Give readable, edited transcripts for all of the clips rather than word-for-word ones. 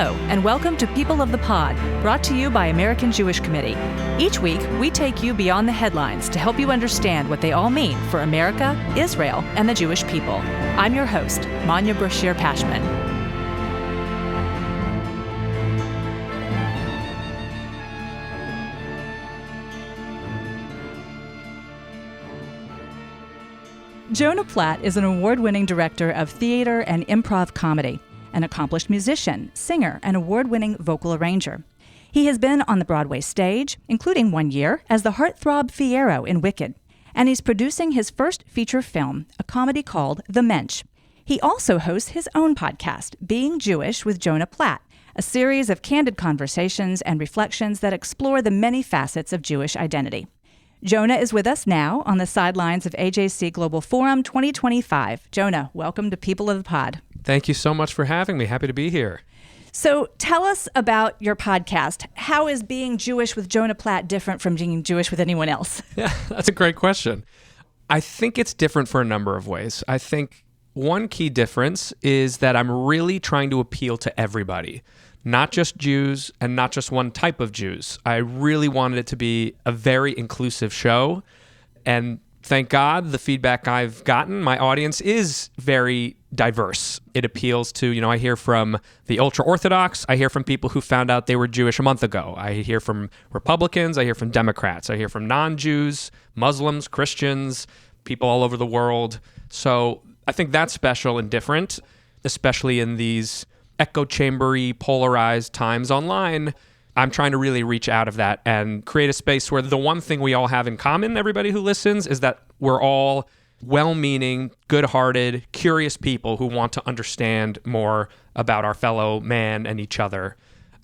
Hello, and welcome to People of the Pod, brought to you by American Jewish Committee. Each week, we take you beyond the headlines to help you understand what they all mean for America, Israel, and the Jewish people. I'm your host, Manya Brashear-Pashman. Jonah Platt is an award-winning director of theater and improv comedy, an accomplished musician, singer, and award-winning vocal arranger. He has been on the Broadway stage, including 1 year as the heartthrob Fiyero in Wicked, and he's producing his first feature film, a comedy called The Mensch. He also hosts his own podcast, Being Jewish with Jonah Platt, a series of candid conversations and reflections that explore the many facets of Jewish identity. Jonah is with us now on the sidelines of AJC Global Forum 2025. Jonah, welcome to People of the Pod. Thank you so much for having me. Happy to be here. So tell us about your podcast. How is being Jewish with Jonah Platt different from being Jewish with anyone else? Yeah, that's a great question. I think it's different for a number of ways. I think one key difference is that I'm really trying to appeal to everybody, not just Jews and not just one type of Jews. I really wanted it to be a very inclusive show. And thank God, the feedback I've gotten, my audience is very diverse. It appeals to, I hear from the ultra-Orthodox. I hear from people who found out they were Jewish a month ago. I hear from Republicans. I hear from Democrats. I hear from non-Jews, Muslims, Christians, people all over the world. So I think that's special and different, especially in these echo chambery, polarized times online. I'm trying to really reach out of that and create a space where the one thing we all have in common, everybody who listens, is that we're all well-meaning, good-hearted, curious people who want to understand more about our fellow man and each other.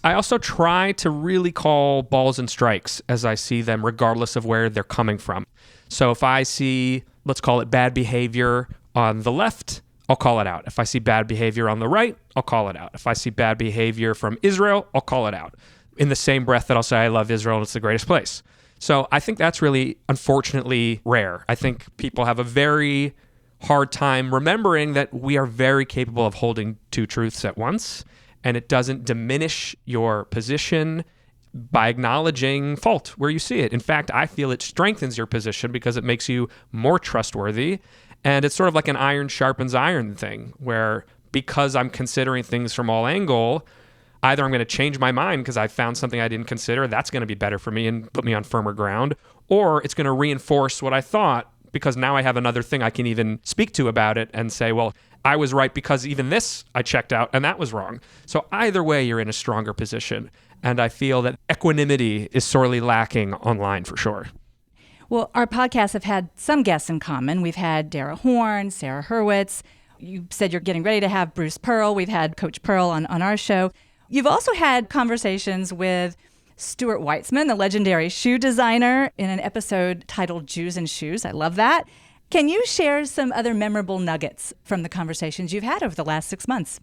I also try to really call balls and strikes as I see them, regardless of where they're coming from. So if I see, let's call it bad behavior on the left, I'll call it out. If I see bad behavior on the right, I'll call it out. If I see bad behavior from Israel, I'll call it out. In the same breath that I'll say, I love Israel and it's the greatest place. So I think that's really, unfortunately, rare. I think people have a very hard time remembering that we are very capable of holding two truths at once, and it doesn't diminish your position by acknowledging fault where you see it. In fact, I feel it strengthens your position because it makes you more trustworthy, and it's sort of like an iron sharpens iron thing, where because I'm considering things from all angles, either I'm going to change my mind because I found something I didn't consider, that's going to be better for me and put me on firmer ground, or it's going to reinforce what I thought because now I have another thing I can even speak to about it and say, well, I was right because even this I checked out and that was wrong. So either way, you're in a stronger position. And I feel that equanimity is sorely lacking online for sure. Well, our podcasts have had some guests in common. We've had Dara Horn, Sarah Hurwitz. You said you're getting ready to have Bruce Pearl. We've had Coach Pearl on our show. You've also had conversations with Stuart Weitzman, the legendary shoe designer, in an episode titled Jews and Shoes. I love that. Can you share some other memorable nuggets from the conversations you've had over the last 6 months?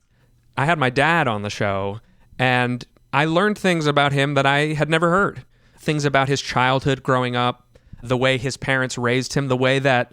I had my dad on the show, and I learned things about him that I had never heard. Things about his childhood growing up, the way his parents raised him, the way that,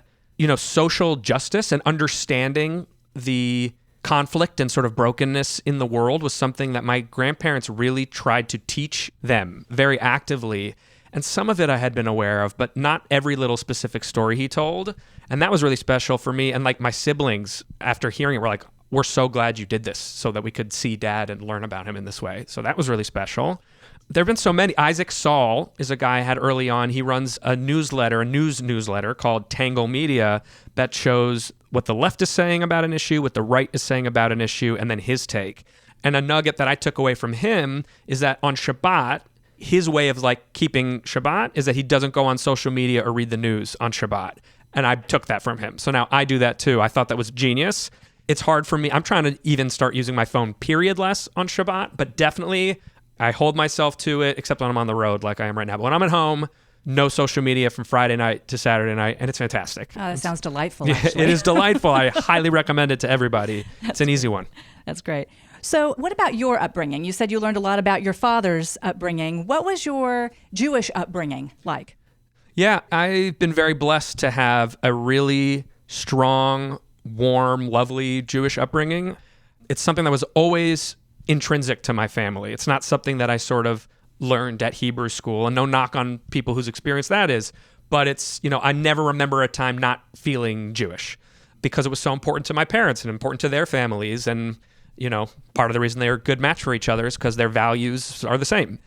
social justice and understanding the conflict and sort of brokenness in the world was something that my grandparents really tried to teach them very actively. And some of it I had been aware of, but not every little specific story he told. And that was really special for me. And like my siblings, after hearing it, were like, we're so glad you did this so that we could see Dad and learn about him in this way. So that was really special. There have been so many. Isaac Saul is a guy I had early on. He runs a news newsletter called Tangle Media that shows what the left is saying about an issue, what the right is saying about an issue, and then his take. And a nugget that I took away from him is that on Shabbat, his way of keeping Shabbat is that he doesn't go on social media or read the news on Shabbat. And I took that from him. So now I do that too. I thought that was genius. It's hard for me. I'm trying to even start using my phone period less on Shabbat, but definitely I hold myself to it, except when I'm on the road like I am right now. But when I'm at home, no social media from Friday night to Saturday night, and it's fantastic. Oh, that sounds delightful, actually. It is delightful. I highly recommend it to everybody. It's an easy one. That's great. So what about your upbringing? You said you learned a lot about your father's upbringing. What was your Jewish upbringing like? Yeah, I've been very blessed to have a really strong, warm, lovely Jewish upbringing. It's something that was always intrinsic to my family. It's not something that I sort of learned at Hebrew school, and no knock on people whose experience that is, but it's, I never remember a time not feeling Jewish because it was so important to my parents and important to their families. And, part of the reason they're a good match for each other is because their values are the same.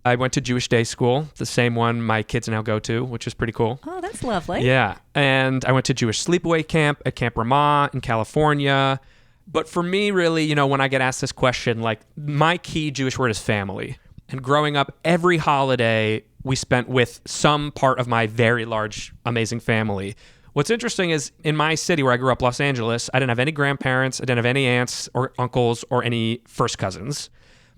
I went to Jewish day school, the same one my kids now go to, which is pretty cool. Oh, that's lovely. Yeah. And I went to Jewish sleepaway camp at Camp Ramah in California. But for me, really, when I get asked this question, like, my key Jewish word is family. And growing up, every holiday we spent with some part of my very large, amazing family. What's interesting is in my city where I grew up, Los Angeles, I didn't have any grandparents, I didn't have any aunts or uncles or any first cousins.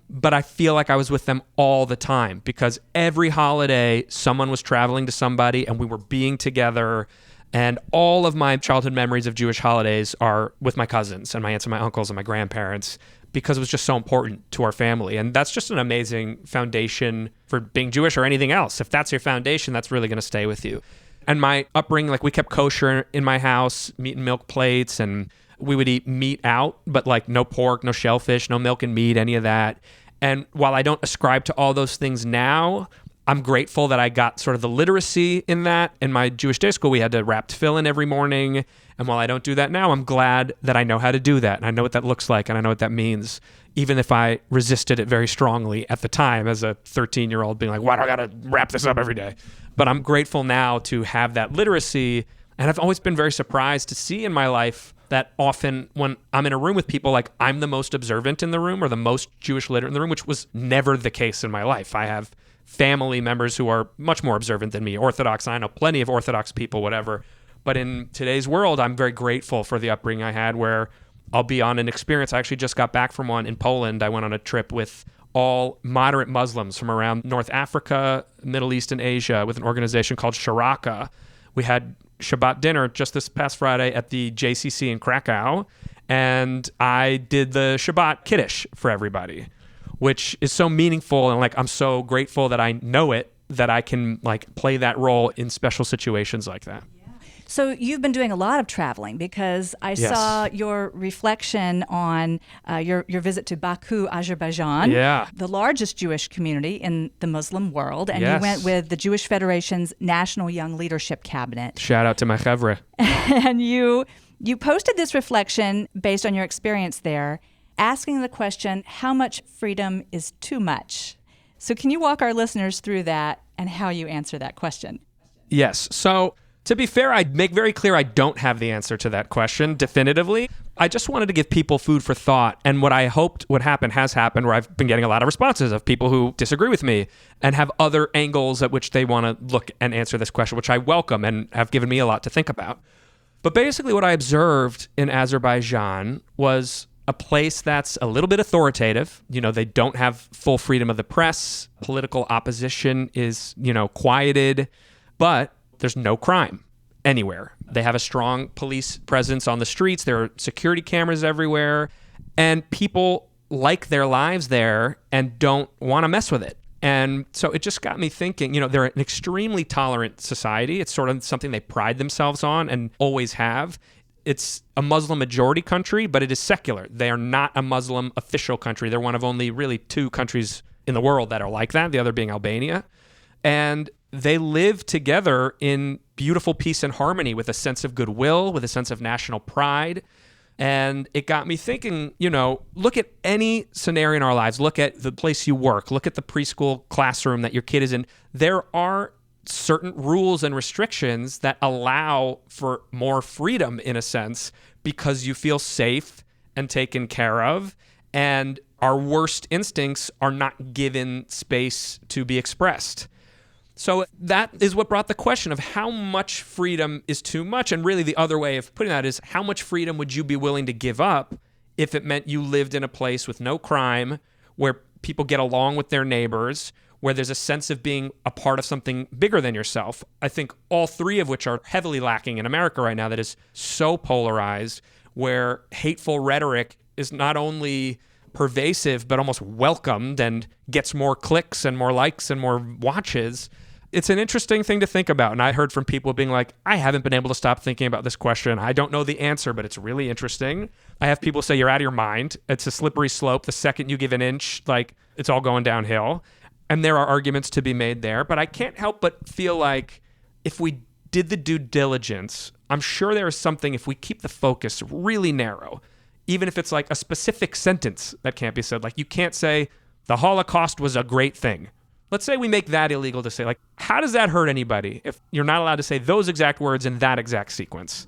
But I feel like I was with them all the time because every holiday someone was traveling to somebody and we were being together. And all of my childhood memories of Jewish holidays are with my cousins and my aunts and my uncles and my grandparents because it was just so important to our family. And that's just an amazing foundation for being Jewish or anything else. If that's your foundation, that's really going to stay with you. And my upbringing, like, we kept kosher in my house, meat and milk plates, and we would eat meat out, but like no pork, no shellfish, no milk and meat, any of that. And while I don't ascribe to all those things now, I'm grateful that I got sort of the literacy in that. In my Jewish day school, we had to wrap tefillin every morning. And while I don't do that now, I'm glad that I know how to do that. And I know what that looks like. And I know what that means, even if I resisted it very strongly at the time as a 13-year-old being like, why do I got to wrap this up every day? But I'm grateful now to have that literacy. And I've always been very surprised to see in my life that often when I'm in a room with people, like, I'm the most observant in the room or the most Jewish literate in the room, which was never the case in my life. I have family members who are much more observant than me, Orthodox, and I know plenty of Orthodox people, whatever. But in today's world, I'm very grateful for the upbringing I had where I'll be on an experience. I actually just got back from one in Poland. I went on a trip with all moderate Muslims from around North Africa, Middle East, and Asia with an organization called Sharaka. We had Shabbat dinner just this past Friday at the JCC in Krakow, and I did the Shabbat Kiddush for everybody, which is so meaningful, and like, I'm so grateful that I know it, that I can like play that role in special situations like that. So you've been doing a lot of traveling because I saw your reflection on your visit to Baku, Azerbaijan, the largest Jewish community in the Muslim world, and you went with the Jewish Federation's National Young Leadership Cabinet. Shout out to my chevra. And you posted this reflection based on your experience there, asking the question, how much freedom is too much? So can you walk our listeners through that and how you answer that question? Yes. So to be fair, I'd make very clear I don't have the answer to that question definitively. I just wanted to give people food for thought. And what I hoped would happen has happened, where I've been getting a lot of responses of people who disagree with me and have other angles at which they want to look and answer this question, which I welcome and have given me a lot to think about. But basically what I observed in Azerbaijan was a place that's a little bit authoritative. They don't have full freedom of the press. Political opposition is, quieted, but there's no crime anywhere. They have a strong police presence on the streets. There are security cameras everywhere, and people like their lives there and don't want to mess with it. And so it just got me thinking, they're an extremely tolerant society. It's sort of something they pride themselves on and always have. It's a Muslim majority country, but it is secular. They are not a Muslim official country. They're one of only really 2 countries in the world that are like that, the other being Albania. And they live together in beautiful peace and harmony with a sense of goodwill, with a sense of national pride. And it got me thinking, look at any scenario in our lives. Look at the place you work. Look at the preschool classroom that your kid is in. There are certain rules and restrictions that allow for more freedom in a sense because you feel safe and taken care of, and our worst instincts are not given space to be expressed. So that is what brought the question of how much freedom is too much. And really the other way of putting that is, how much freedom would you be willing to give up if it meant you lived in a place with no crime, where people get along with their neighbors, where there's a sense of being a part of something bigger than yourself? I think all 3 of which are heavily lacking in America right now, that is so polarized, where hateful rhetoric is not only pervasive, but almost welcomed and gets more clicks and more likes and more watches. It's an interesting thing to think about. And I heard from people being like, I haven't been able to stop thinking about this question. I don't know the answer, but it's really interesting. I have people say, you're out of your mind. It's a slippery slope. The second you give an inch, like, it's all going downhill. And there are arguments to be made there. But I can't help but feel like if we did the due diligence, I'm sure there is something, if we keep the focus really narrow, even if it's like a specific sentence that can't be said. Like, you can't say, the Holocaust was a great thing. Let's say we make that illegal to say. Like, how does that hurt anybody if you're not allowed to say those exact words in that exact sequence?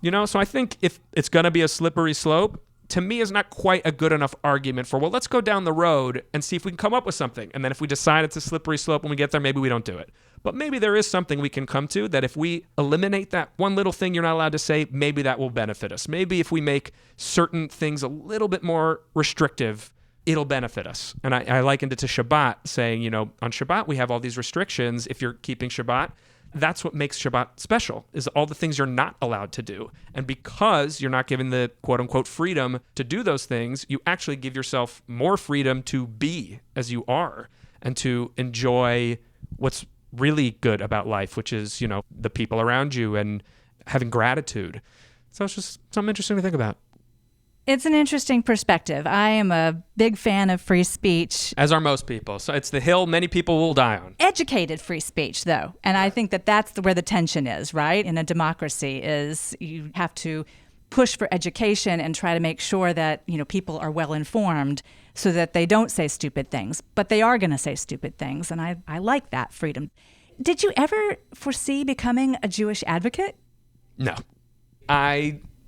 You know, so I think if it's going to be a slippery slope, to me is not quite a good enough argument for, well, let's go down the road and see if we can come up with something. And then if we decide it's a slippery slope when we get there, maybe we don't do it. But maybe there is something we can come to that if we eliminate that one little thing you're not allowed to say, maybe that will benefit us. Maybe if we make certain things a little bit more restrictive, it'll benefit us. And I likened it to Shabbat, saying, you know, on Shabbat, we have all these restrictions. If you're keeping Shabbat, that's what makes Shabbat special, is all the things you're not allowed to do. And because you're not given the quote unquote freedom to do those things, you actually give yourself more freedom to be as you are and to enjoy what's really good about life, which is, you know, the people around you and having gratitude. So it's just something interesting to think about. It's an interesting perspective. I am a big fan of free speech. As are most people. So it's the hill many people will die on. Educated free speech, though. And I think that that's where the tension is, right? In a democracy is you have to push for education and try to make sure that, you know, people are well informed so that they don't say stupid things. But they are going to say stupid things. And I like that freedom. Did you ever foresee becoming a Jewish advocate? No.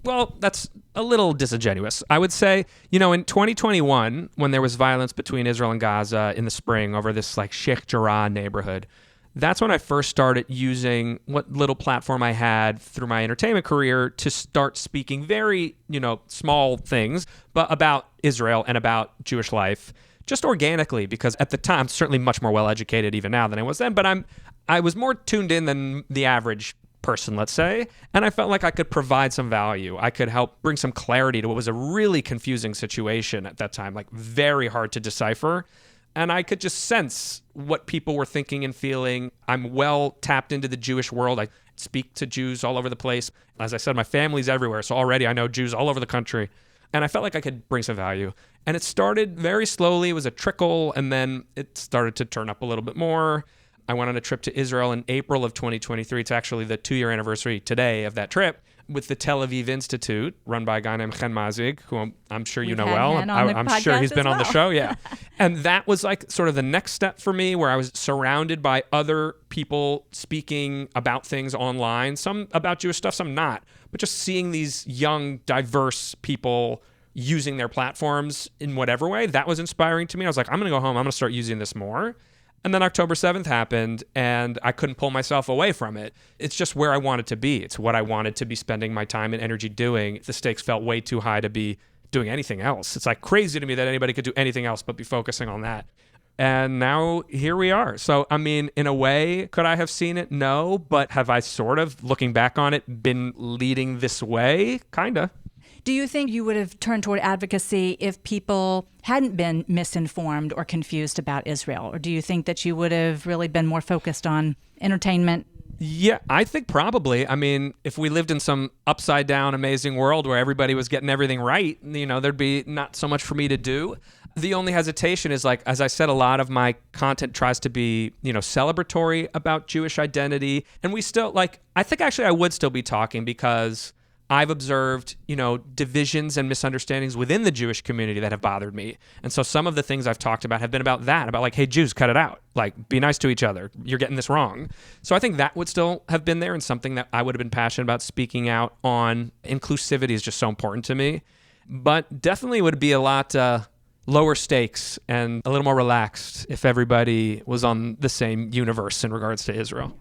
Well, that's a little disingenuous. I would say, you know, in 2021, when there was violence between Israel and Gaza in the spring over this like Sheikh Jarrah neighborhood, that's when I first started using what little platform I had through my entertainment career to start speaking very, you know, small things, but about Israel and about Jewish life, just organically, because at the time, I'm certainly much more well-educated even now than I was then, but I was more tuned in than the average person, let's say, and I felt like I could provide some value. I could help bring some clarity to what was a really confusing situation at that time, like very hard to decipher. And I could just sense what people were thinking and feeling. I'm well tapped into the Jewish world. I speak to Jews all over the place. As I said, my family's everywhere, so already I know Jews all over the country. And I felt like I could bring some value. And it started very slowly. It was a trickle, and then it started to turn up a little bit more. I went on a trip to Israel in April of 2023. It's actually the 2-year anniversary today of that trip with the Tel Aviv Institute, run by a guy named Chen Mazig, who I'm sure you know well. I'm sure he's been on the show, yeah. And that was like sort of the next step for me, where I was surrounded by other people speaking about things online, some about Jewish stuff, some not, but just seeing these young, diverse people using their platforms in whatever way, that was inspiring to me. I was like, I'm going to go home. I'm going to start using this more. And then October 7th happened, and I couldn't pull myself away from it. It's just where I wanted to be. It's what I wanted to be spending my time and energy doing. The stakes felt way too high to be doing anything else. It's like crazy to me that anybody could do anything else but be focusing on that. And now here we are. So, I mean, in a way, could I have seen it? No. But have I sort of, looking back on it, been leading this way? Kinda. Do you think you would have turned toward advocacy if people hadn't been misinformed or confused about Israel? Or do you think that you would have really been more focused on entertainment? Yeah, I think probably. I mean, if we lived in some upside down, amazing world where everybody was getting everything right, you know, there'd be not so much for me to do. The only hesitation is, like, as I said, a lot of my content tries to be, you know, celebratory about Jewish identity. And we still, like, I think actually I would still be talking because I've observed, you know, divisions and misunderstandings within the Jewish community that have bothered me. And so some of the things I've talked about have been about that, about like, hey, Jews, cut it out. Like, be nice to each other. You're getting this wrong. So I think that would still have been there, and something that I would have been passionate about speaking out on. Inclusivity is just so important to me. But definitely would be a lot lower stakes and a little more relaxed if everybody was on the same universe in regards to Israel.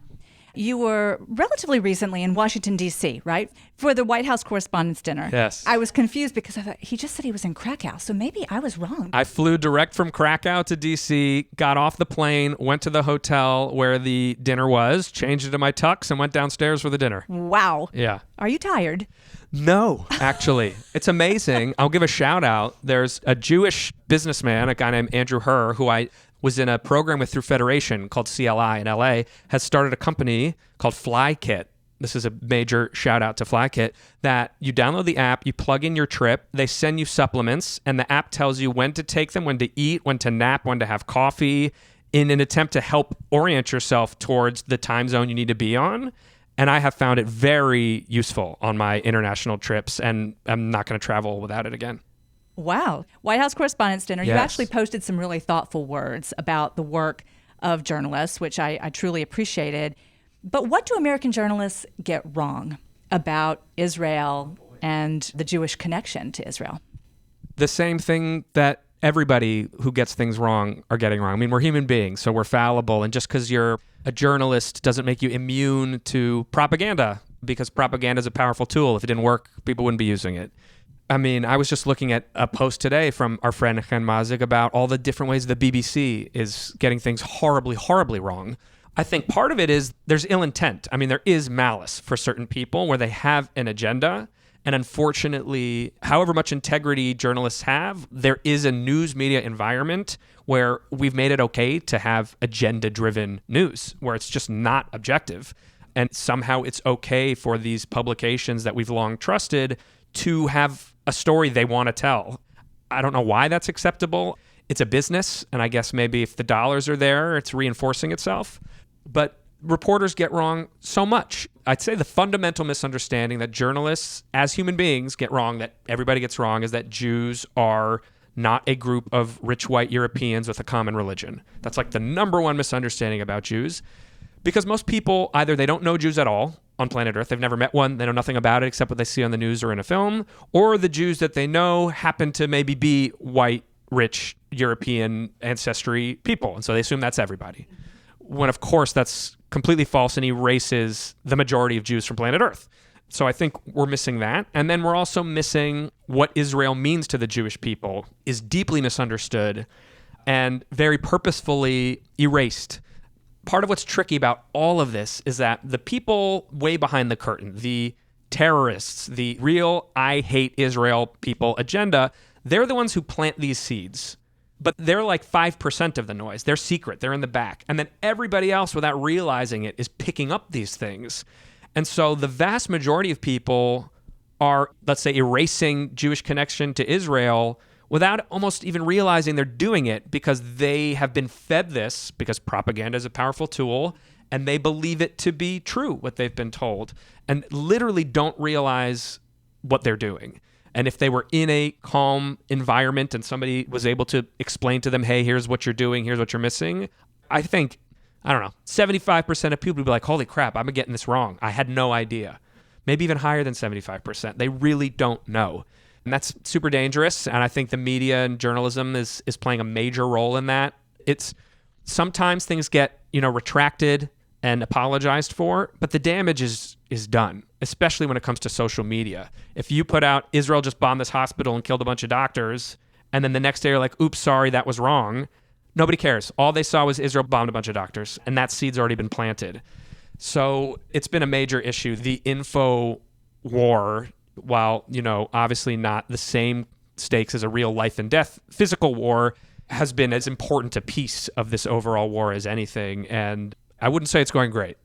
You were relatively recently in Washington, D.C., right? For the White House Correspondents' Dinner. Yes. I was confused because I thought he just said he was in Krakow, so maybe I was wrong. I flew direct from Krakow to D.C., got off the plane, went to the hotel where the dinner was, changed into my tux, and went downstairs for the dinner. Wow. Yeah. Are you tired? No, actually. It's amazing. I'll give a shout out. There's a Jewish businessman, a guy named Andrew Herr, who I was in a program with Through Federation called CLI in LA, has started a company called FlyKit. This is a major shout out to FlyKit, that you download the app, you plug in your trip, they send you supplements, and the app tells you when to take them, when to eat, when to nap, when to have coffee, in an attempt to help orient yourself towards the time zone you need to be on. And I have found it very useful on my international trips, and I'm not going to travel without it again. Wow. White House Correspondents' Dinner, you Yes. actually posted some really thoughtful words about the work of journalists, which I truly appreciated. But what do American journalists get wrong about Israel and the Jewish connection to Israel? The same thing that everybody who gets things wrong are getting wrong. I mean, we're human beings, so we're fallible. And just because you're a journalist doesn't make you immune to propaganda, because propaganda is a powerful tool. If it didn't work, people wouldn't be using it. I mean, I was just looking at a post today from our friend Chen Mazik about all the different ways the BBC is getting things horribly, horribly wrong. I think part of it is there's ill intent. I mean, there is malice for certain people where they have an agenda. And unfortunately, however much integrity journalists have, there is a news media environment where we've made it okay to have agenda-driven news, where it's just not objective. And somehow it's okay for these publications that we've long trusted to have a story they want to tell. I don't know why that's acceptable. It's a business, and I guess maybe if the dollars are there, it's reinforcing itself. But reporters get wrong so much. I'd say the fundamental misunderstanding that journalists, as human beings, get wrong, that everybody gets wrong, is that Jews are not a group of rich white Europeans with a common religion. That's like the number one misunderstanding about Jews. Because most people, either they don't know Jews at all on planet Earth, they've never met one, they know nothing about it except what they see on the news or in a film, or the Jews that they know happen to maybe be white, rich, European ancestry people. And so they assume that's everybody. When, of course, that's completely false and erases the majority of Jews from planet Earth. So I think we're missing that. And then we're also missing what Israel means to the Jewish people is deeply misunderstood and very purposefully erased. Part of what's tricky about all of this is that the people way behind the curtain, the terrorists, the real I hate Israel people agenda, they're the ones who plant these seeds. But they're like 5% of the noise. They're secret. They're in the back. And then everybody else, without realizing it, is picking up these things. And so the vast majority of people are, let's say, erasing Jewish connection to Israel without almost even realizing they're doing it, because they have been fed this, because propaganda is a powerful tool, and they believe it to be true, what they've been told, and literally don't realize what they're doing. And if they were in a calm environment and somebody was able to explain to them, hey, here's what you're doing, here's what you're missing, I think, 75% of people would be like, holy crap, I'm getting this wrong. I had no idea. Maybe even higher than 75%. They really don't know. And that's super dangerous. And I think the media and journalism is playing a major role in that. It's sometimes things get, retracted and apologized for, but the damage is done, especially when it comes to social media. If you put out, Israel just bombed this hospital and killed a bunch of doctors, and then the next day you're like, oops, sorry, that was wrong. Nobody cares. All they saw was Israel bombed a bunch of doctors, and that seed's already been planted. So it's been a major issue. The info war, while, obviously not the same stakes as a real life and death physical war, has been as important a piece of this overall war as anything. And I wouldn't say it's going great.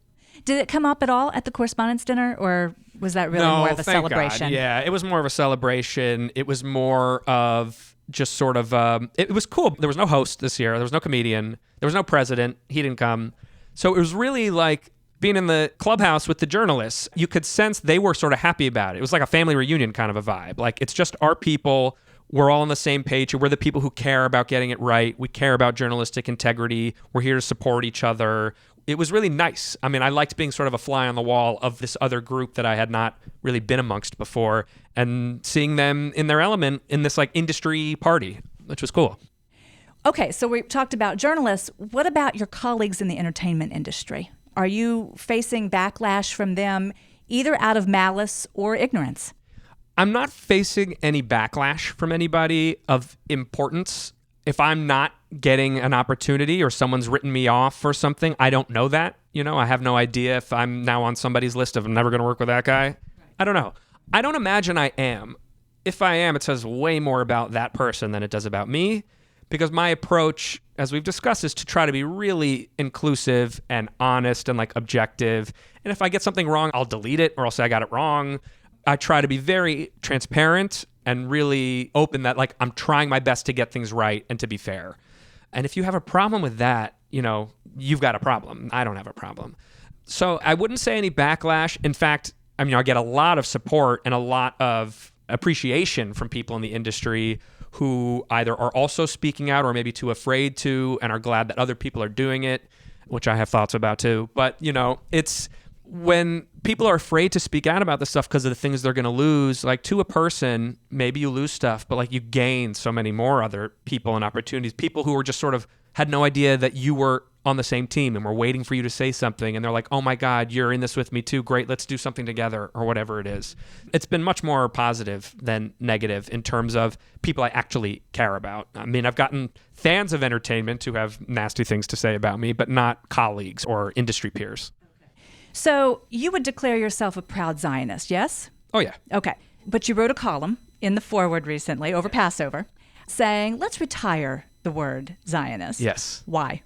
Did it come up at all at the Correspondents' Dinner, or was that really more of a celebration? God. Yeah, it was more of a celebration. It was more of just sort of, it was cool. There was no host this year. There was no comedian. There was no president. He didn't come. So it was really like being in the clubhouse with the journalists. You could sense they were sort of happy about it. It was like a family reunion kind of a vibe. Like, it's just our people. We're all on the same page. We're the people who care about getting it right. We care about journalistic integrity. We're here to support each other. It was really nice. I mean, I liked being sort of a fly on the wall of this other group that I had not really been amongst before, and seeing them in their element in this like industry party, which was cool. Okay, so we talked about journalists. What about your colleagues in the entertainment industry? Are you facing backlash from them either out of malice or ignorance? I'm not facing any backlash from anybody of importance. If I'm not getting an opportunity or someone's written me off for something, I don't know that. I have no idea if I'm now on somebody's list of I'm never going to work with that guy. I don't know. I don't imagine I am. If I am, it says way more about that person than it does about me. because my approach, as we've discussed, is to try to be really inclusive and honest and like objective. And if I get something wrong, I'll delete it or I'll say I got it wrong. I try to be very transparent and really open that like I'm trying my best to get things right and to be fair. And if you have a problem with that, you've got a problem. I don't have a problem. So I wouldn't say any backlash. In fact, I get a lot of support and a lot of appreciation from people in the industry who either are also speaking out or maybe too afraid to and are glad that other people are doing it, which I have thoughts about too. But, it's when people are afraid to speak out about this stuff because of the things they're going to lose, like to a person, maybe you lose stuff, but like you gain so many more other people and opportunities, people who were just sort of had no idea that you were on the same team and were waiting for you to say something. And they're like, oh my God, you're in this with me too. Great. Let's do something together or whatever it is. It's been much more positive than negative in terms of people I actually care about. I've gotten fans of entertainment who have nasty things to say about me, but not colleagues or industry peers. So you would declare yourself a proud Zionist, yes? Oh, yeah. Okay. But you wrote a column in the Forward recently over Passover saying, let's retire the word Zionist. Yes. Why?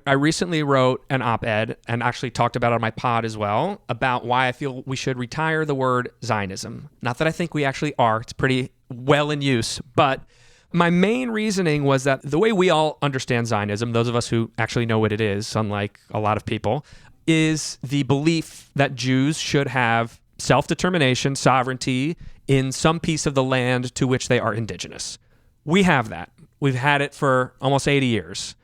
I recently wrote an op-ed and actually talked about it on my pod as well about why I feel we should retire the word Zionism. Not that I think we actually are. It's pretty well in use. But my main reasoning was that the way we all understand Zionism, those of us who actually know what it is, unlike a lot of people, is the belief that Jews should have self-determination, sovereignty in some piece of the land to which they are indigenous. We have that. We've had it for almost 80 years.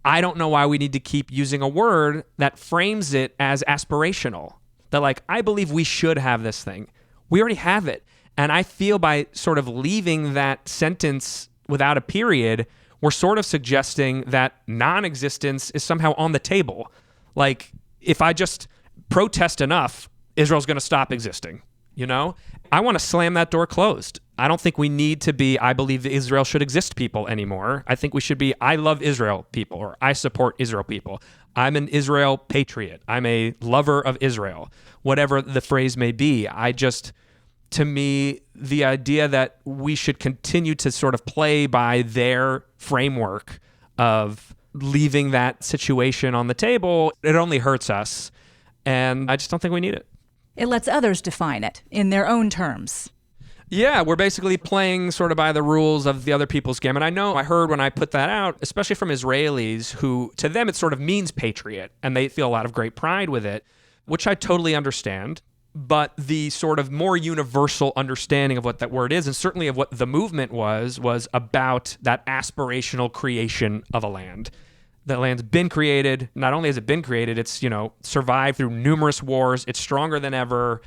I don't know why we need to keep using a word that frames it as aspirational. That like, I believe we should have this thing. We already have it. And I feel by sort of leaving that sentence without a period, we're sort of suggesting that non-existence is somehow on the table. Like, if I just protest enough, Israel's going to stop existing. I want to slam that door closed. I don't think we need to be, I believe Israel should exist people anymore. I think we should be, I love Israel people, or I support Israel people. I'm an Israel patriot. I'm a lover of Israel, whatever the phrase may be. To me, the idea that we should continue to sort of play by their framework of leaving that situation on the table, it only hurts us. And I just don't think we need it. It lets others define it in their own terms. Yeah, we're basically playing sort of by the rules of the other people's game. And I heard when I put that out, especially from Israelis who, to them, it sort of means patriot, and they feel a lot of great pride with it, which I totally understand. But the sort of more universal understanding of what that word is, and certainly of what the movement was about that aspirational creation of a land. The land's been created. Not only has it been created, it's, survived through numerous wars. It's stronger than ever.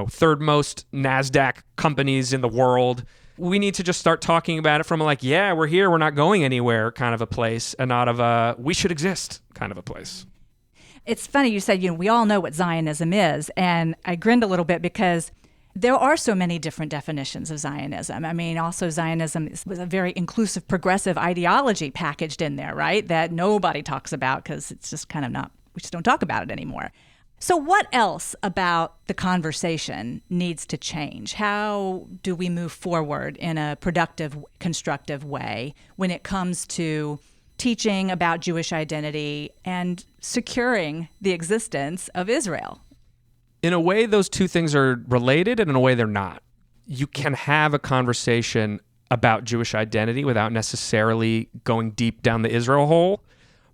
Third most NASDAQ companies in the world. We need to just start talking about it from yeah, we're here, we're not going anywhere kind of a place, and not of a we should exist kind of a place. It's funny you said, we all know what Zionism is. And I grinned a little bit because there are so many different definitions of Zionism. Also Zionism was a very inclusive, progressive ideology packaged in there, right? That nobody talks about because it's just kind of we just don't talk about it anymore. So what else about the conversation needs to change? How do we move forward in a productive, constructive way when it comes to teaching about Jewish identity and securing the existence of Israel? In a way, those two things are related, and in a way, they're not. You can have a conversation about Jewish identity without necessarily going deep down the Israel hole,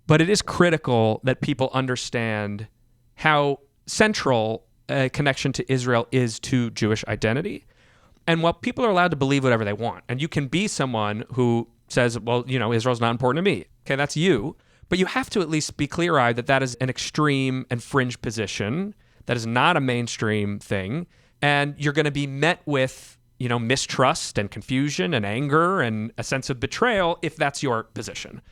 but it is critical that people understand how central a connection to Israel is to Jewish identity. And while people are allowed to believe whatever they want, and you can be someone who says, well, Israel's not important to me. Okay, that's you. But you have to at least be clear-eyed that that is an extreme and fringe position. That is not a mainstream thing. And you're going to be met with, mistrust and confusion and anger and a sense of betrayal if that's your position.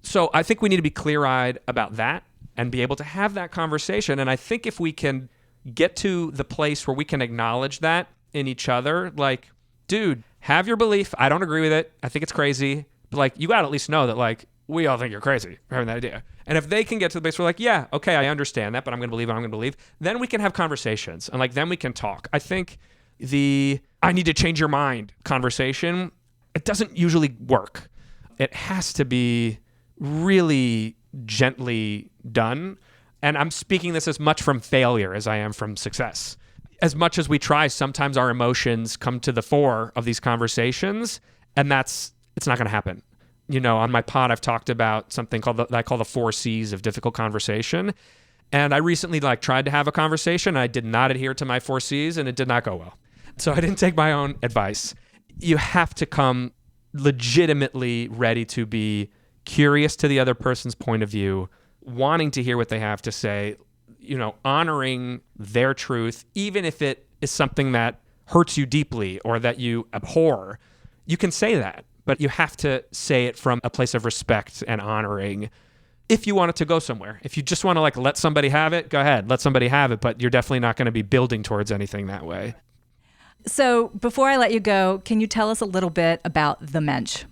So I think we need to be clear-eyed about that and be able to have that conversation. And I think if we can get to the place where we can acknowledge that in each other, like, dude, have your belief. I don't agree with it. I think it's crazy. But you got to at least know that we all think you're crazy for having that idea. And if they can get to the place where yeah, okay, I understand that, but I'm going to believe what I'm going to believe, then we can have conversations and then we can talk. I think the I need to change your mind conversation, it doesn't usually work. it has to be really gently done. And I'm speaking this as much from failure as I am from success. As much as we try, sometimes our emotions come to the fore of these conversations, and it's not going to happen. On my pod, I've talked about something that I call the 4 C's of difficult conversation. And I recently tried to have a conversation. I did not adhere to my 4 C's, and it did not go well. So I didn't take my own advice. You have to come legitimately ready to be curious to the other person's point of view, wanting to hear what they have to say, honoring their truth, even if it is something that hurts you deeply or that you abhor. You can say that, but you have to say it from a place of respect and honoring. If you want it to go somewhere, if you just want to let somebody have it, go ahead, let somebody have it, but you're definitely not going to be building towards anything that way. So before I let you go, can you tell us a little bit about the Mench?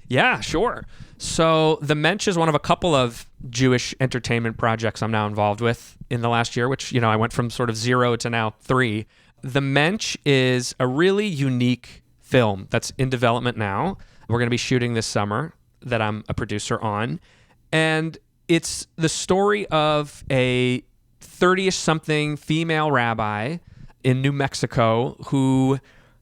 Yeah, sure. So the Mench is one of a couple of Jewish entertainment projects I'm now involved with in the last year, which, I went from sort of 0 to now 3. The Mench is a really unique film that's in development now. We're going to be shooting this summer that I'm a producer on. And it's the story of a 30-ish something female rabbi in New Mexico who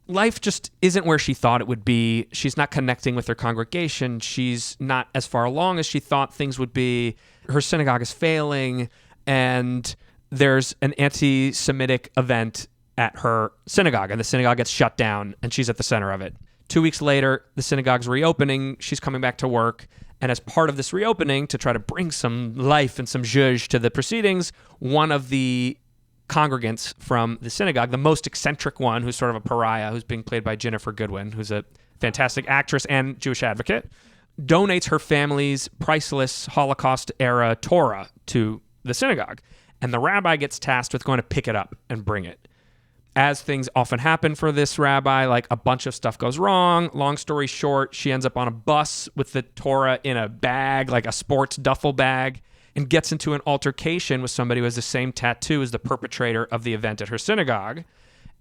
life just isn't where she thought it would be. She's not connecting with her congregation. She's not as far along as she thought things would be. Her synagogue is failing, and there's an anti-Semitic event at her synagogue, and the synagogue gets shut down, and she's at the center of it. 2 weeks later, the synagogue's reopening. She's coming back to work, and as part of this reopening, to try to bring some life and some zhuzh to the proceedings, one of the congregants from the synagogue, the most eccentric one, who's sort of a pariah, who's being played by Ginnifer Goodwin, who's a fantastic actress and Jewish advocate, donates her family's priceless Holocaust-era Torah to the synagogue. And the rabbi gets tasked with going to pick it up and bring it. As things often happen for this rabbi, a bunch of stuff goes wrong. Long story short, she ends up on a bus with the Torah in a bag, like a sports duffel bag, and gets into an altercation with somebody who has the same tattoo as the perpetrator of the event at her synagogue.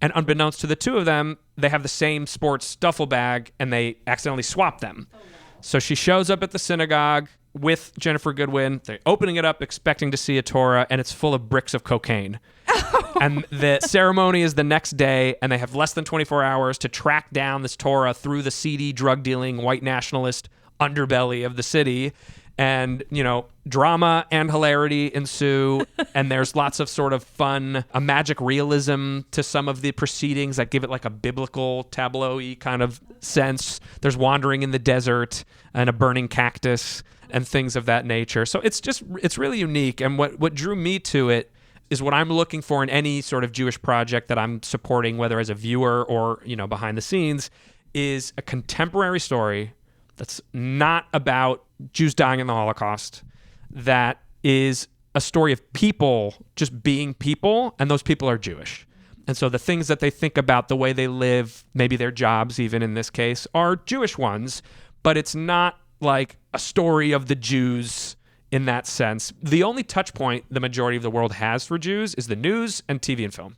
And unbeknownst to the two of them, they have the same sports duffel bag, and they accidentally swap them. Oh, wow. So she shows up at the synagogue with Ginnifer Goodwin. They're opening it up, expecting to see a Torah, and it's full of bricks of cocaine. And the ceremony is the next day, and they have less than 24 hours to track down this Torah through the seedy, drug-dealing, white nationalist underbelly of the city. And, drama and hilarity ensue. And there's lots of sort of fun, a magic realism to some of the proceedings that give it a biblical tableau-y kind of sense. There's wandering in the desert and a burning cactus and things of that nature. So it's really unique. And what drew me to it is what I'm looking for in any sort of Jewish project that I'm supporting, whether as a viewer or, behind the scenes, is a contemporary story that's not about Jews dying in the Holocaust, that is a story of people just being people, and those people are Jewish. And so the things that they think about, the way they live, maybe their jobs even in this case, are Jewish ones, but it's not like a story of the Jews in that sense. The only touch point the majority of the world has for Jews is the news and TV and film.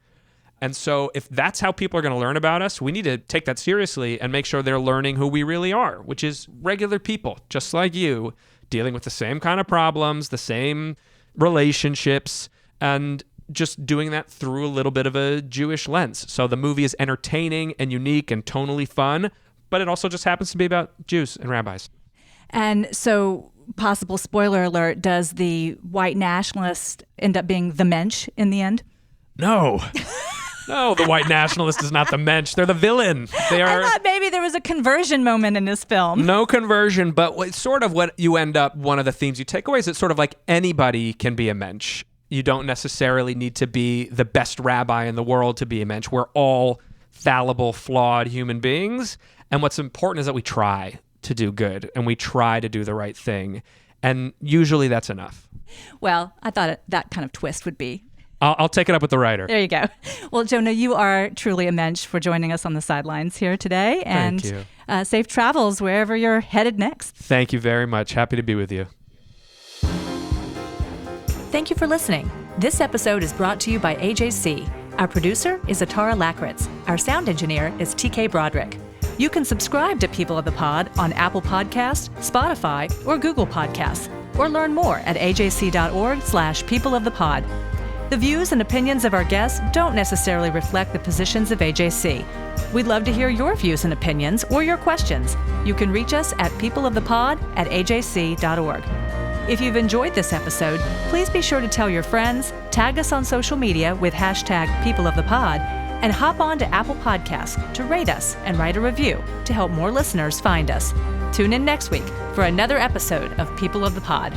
And so if that's how people are going to learn about us, we need to take that seriously and make sure they're learning who we really are, which is regular people, just like you, dealing with the same kind of problems, the same relationships, and just doing that through a little bit of a Jewish lens. So the movie is entertaining and unique and tonally fun, but it also just happens to be about Jews and rabbis. And so, possible spoiler alert, does the white nationalist end up being the Mensch in the end? No. No, the white nationalist is not the Mensch. They're the villain. I thought maybe there was a conversion moment in this film. No conversion, but it's sort of what you end up, one of the themes you take away is it's sort of like anybody can be a Mensch. You don't necessarily need to be the best rabbi in the world to be a Mensch. We're all fallible, flawed human beings. And what's important is that we try to do good and we try to do the right thing. And usually that's enough. Well, I thought that kind of twist would be. I'll take it up with the writer. There you go. Well, Jonah, you are truly a Mensch for joining us on the sidelines here today. And Thank you. Safe travels wherever you're headed next. Thank you very much. Happy to be with you. Thank you for listening. This episode is brought to you by AJC. Our producer is Atara Lakritz. Our sound engineer is TK Broderick. You can subscribe to People of the Pod on Apple Podcasts, Spotify, or Google Podcasts, or learn more at ajc.org/peopleofthepod. The views and opinions of our guests don't necessarily reflect the positions of AJC. We'd love to hear your views and opinions or your questions. You can reach us at peopleofthepod@ajc.org. If you've enjoyed this episode, please be sure to tell your friends, tag us on social media with #PeopleOfThePod, and hop on to Apple Podcasts to rate us and write a review to help more listeners find us. Tune in next week for another episode of People of the Pod.